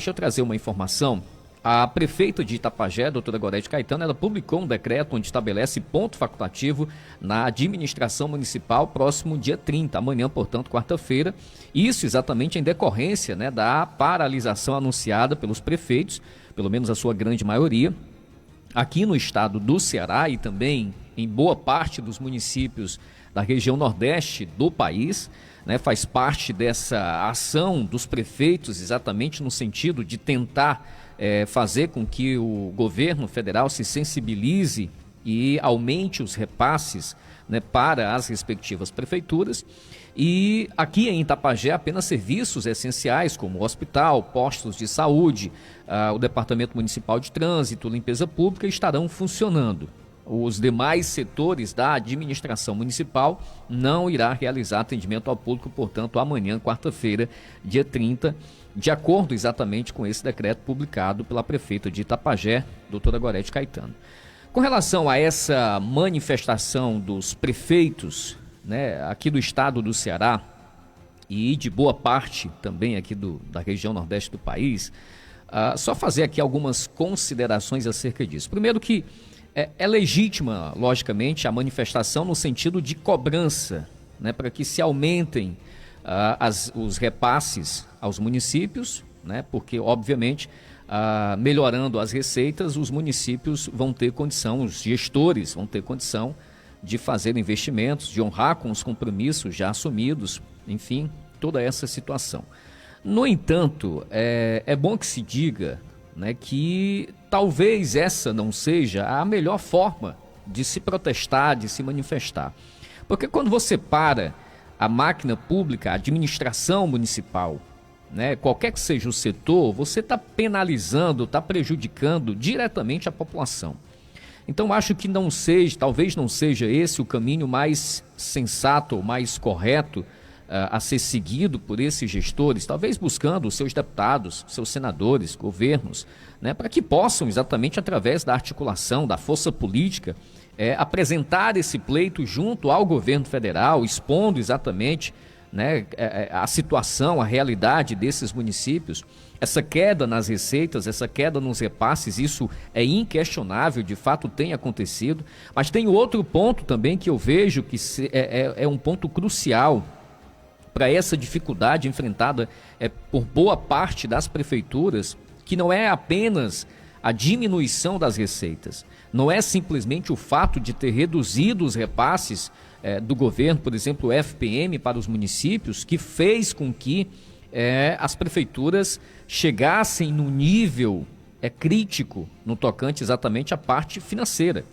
Deixa eu trazer uma informação. A prefeita de Itapajé, doutora Gorete Caetano, ela publicou um decreto onde estabelece ponto facultativo na administração municipal próximo dia 30, amanhã, portanto, quarta-feira. Isso exatamente em decorrência, né, da paralisação anunciada pelos prefeitos, pelo menos a sua grande maioria, aqui no estado do Ceará e também em boa parte dos municípios da região nordeste do país, né, faz parte dessa ação dos prefeitos exatamente no sentido de tentar fazer com que o governo federal se sensibilize e aumente os repasses, né, para as respectivas prefeituras. E aqui em Itapajé apenas serviços essenciais como hospital, postos de saúde, o Departamento Municipal de Trânsito, Limpeza Pública estarão funcionando. Os demais setores da administração municipal não irá realizar atendimento ao público, portanto, amanhã, quarta-feira, dia 30, de acordo exatamente com esse decreto publicado pela prefeita de Itapajé, doutora Gorete Caetano. Com relação a essa manifestação dos prefeitos, né, aqui do estado do Ceará e de boa parte também aqui da região nordeste do país, só fazer aqui algumas considerações acerca disso. Primeiro que é legítima, logicamente, a manifestação no sentido de cobrança, né, para que se aumentem os repasses aos municípios, né, porque, obviamente, melhorando as receitas, os municípios vão ter condição, os gestores vão ter condição de fazer investimentos, de honrar com os compromissos já assumidos, enfim, toda essa situação. No entanto, é bom que se diga, né, que talvez essa não seja a melhor forma de se protestar, de se manifestar. Porque quando você para a máquina pública, a administração municipal, né, qualquer que seja o setor, você está penalizando, está prejudicando diretamente a população. Então acho que talvez não seja esse o caminho mais sensato, mais correto a ser seguido por esses gestores, talvez buscando os seus deputados, seus senadores, governos, né, para que possam exatamente através da articulação, da força política, apresentar esse pleito junto ao governo federal, expondo exatamente, né, a situação, a realidade desses municípios, essa queda nas receitas, essa queda nos repasses, isso é inquestionável, de fato tem acontecido, mas tem outro ponto também que eu vejo que é um ponto crucial para essa dificuldade enfrentada por boa parte das prefeituras, que não é apenas a diminuição das receitas, não é simplesmente o fato de ter reduzido os repasses do governo, por exemplo, o FPM para os municípios, que fez com que as prefeituras chegassem no nível crítico no tocante exatamente à parte financeira.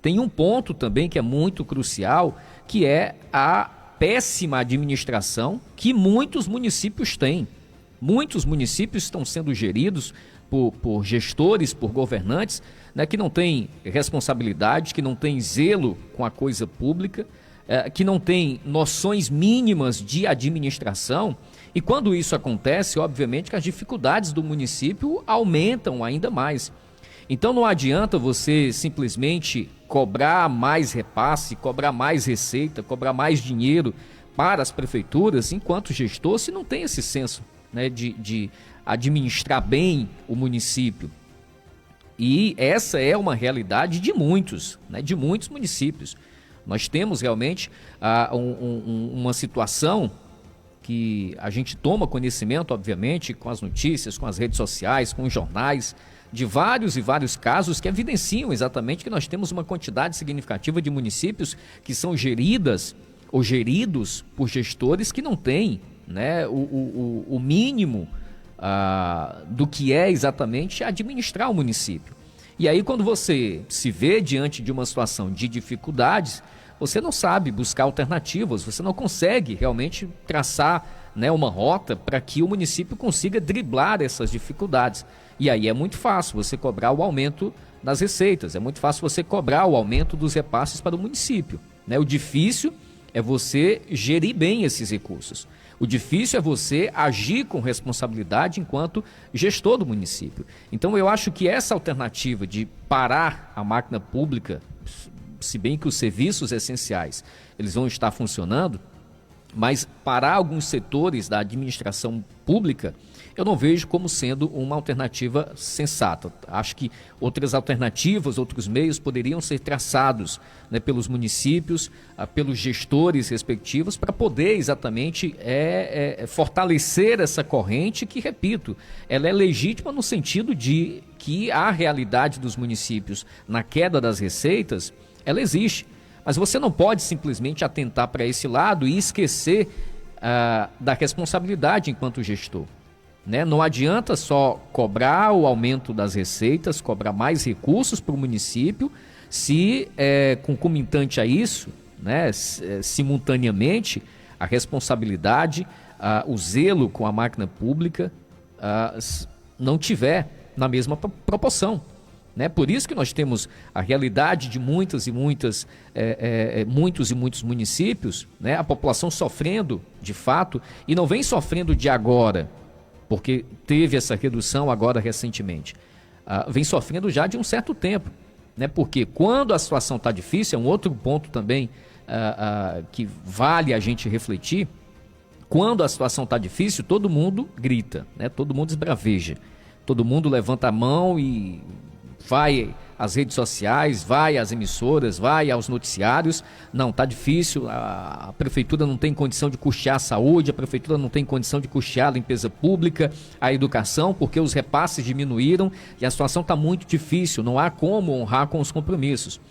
Tem um ponto também que é muito crucial, que é a péssima administração que muitos municípios têm. Muitos municípios estão sendo geridos por gestores, por governantes, né, que não têm responsabilidade, que não têm zelo com a coisa pública, que não têm noções mínimas de administração. E quando isso acontece, obviamente que as dificuldades do município aumentam ainda mais. Então não adianta você simplesmente cobrar mais repasse, cobrar mais receita, cobrar mais dinheiro para as prefeituras, enquanto gestor, se não tem esse senso, né, de administrar bem o município. E essa é uma realidade de muitos, né, de muitos municípios. Nós temos realmente uma situação que a gente toma conhecimento, obviamente, com as notícias, com as redes sociais, com os jornais, de vários e vários casos que evidenciam exatamente que nós temos uma quantidade significativa de municípios que são geridas ou geridos por gestores que não têm, né, o mínimo do que é exatamente administrar o município. E aí, quando você se vê diante de uma situação de dificuldades, você não sabe buscar alternativas, você não consegue realmente traçar, né, uma rota para que o município consiga driblar essas dificuldades. E aí é muito fácil você cobrar o aumento das receitas, é muito fácil você cobrar o aumento dos repasses para o município, né? O difícil é você gerir bem esses recursos. O difícil é você agir com responsabilidade enquanto gestor do município. Então eu acho que essa alternativa de parar a máquina pública, se bem que os serviços essenciais eles vão estar funcionando, mas parar alguns setores da administração pública, eu não vejo como sendo uma alternativa sensata. Acho que outras alternativas, outros meios poderiam ser traçados, né, pelos municípios, pelos gestores respectivos, para poder exatamente fortalecer essa corrente que, repito, ela é legítima no sentido de que a realidade dos municípios na queda das receitas, ela existe. Mas você não pode simplesmente atentar para esse lado e esquecer da responsabilidade enquanto gestor, né? Não adianta só cobrar o aumento das receitas, cobrar mais recursos para o município, se concomitante a isso, né, simultaneamente, a responsabilidade, o zelo com a máquina pública não tiver na mesma proporção. Né? Por isso que nós temos a realidade de muitos e muitos municípios, né? A população sofrendo de fato, e não vem sofrendo de agora, porque teve essa redução agora recentemente, vem sofrendo já de um certo tempo, né? Porque quando a situação está difícil, é um outro ponto também que vale a gente refletir. Quando a situação está difícil, todo mundo grita, né? Todo mundo esbraveja, todo mundo levanta a mão e vai às redes sociais, vai às emissoras, vai aos noticiários. Não, está difícil, a prefeitura não tem condição de custear a saúde, a prefeitura não tem condição de custear a limpeza pública, a educação, porque os repasses diminuíram e a situação está muito difícil, não há como honrar com os compromissos.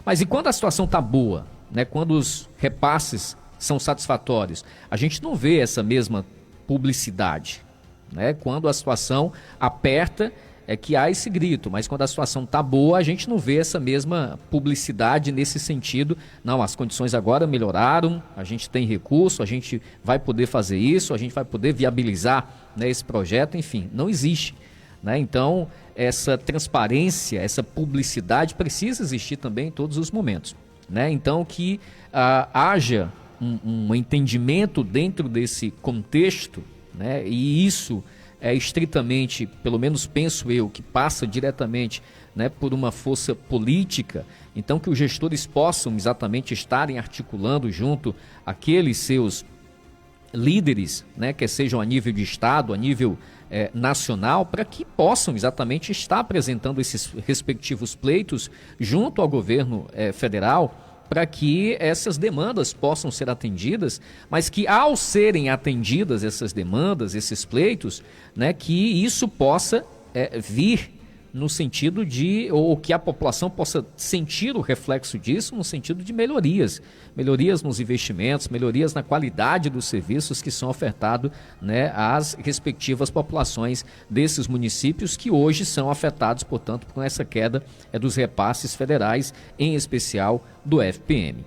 Mas e quando a situação está boa, né? Quando os repasses são satisfatórios, a gente não vê essa mesma publicidade, né? Quando a situação aperta, é que há esse grito, mas quando a situação está boa, a gente não vê essa mesma publicidade nesse sentido. Não, as condições agora melhoraram, a gente tem recurso, a gente vai poder fazer isso, a gente vai poder viabilizar, né, esse projeto, enfim, não existe, né? Então, essa transparência, essa publicidade precisa existir também em todos os momentos, né? Então, que haja um entendimento dentro desse contexto, né? E isso é estritamente, pelo menos penso eu, que passa diretamente, né, por uma força política. Então que os gestores possam exatamente estarem articulando junto àqueles seus líderes, né, que sejam a nível de estado, a nível nacional, para que possam exatamente estar apresentando esses respectivos pleitos junto ao governo federal, para que essas demandas possam ser atendidas, mas que ao serem atendidas essas demandas, esses pleitos, né, que isso possa vir no sentido de, ou que a população possa sentir o reflexo disso no sentido de melhorias nos investimentos, melhorias na qualidade dos serviços que são ofertados, né, às respectivas populações desses municípios que hoje são afetados, portanto, com essa queda dos repasses federais, em especial do FPM.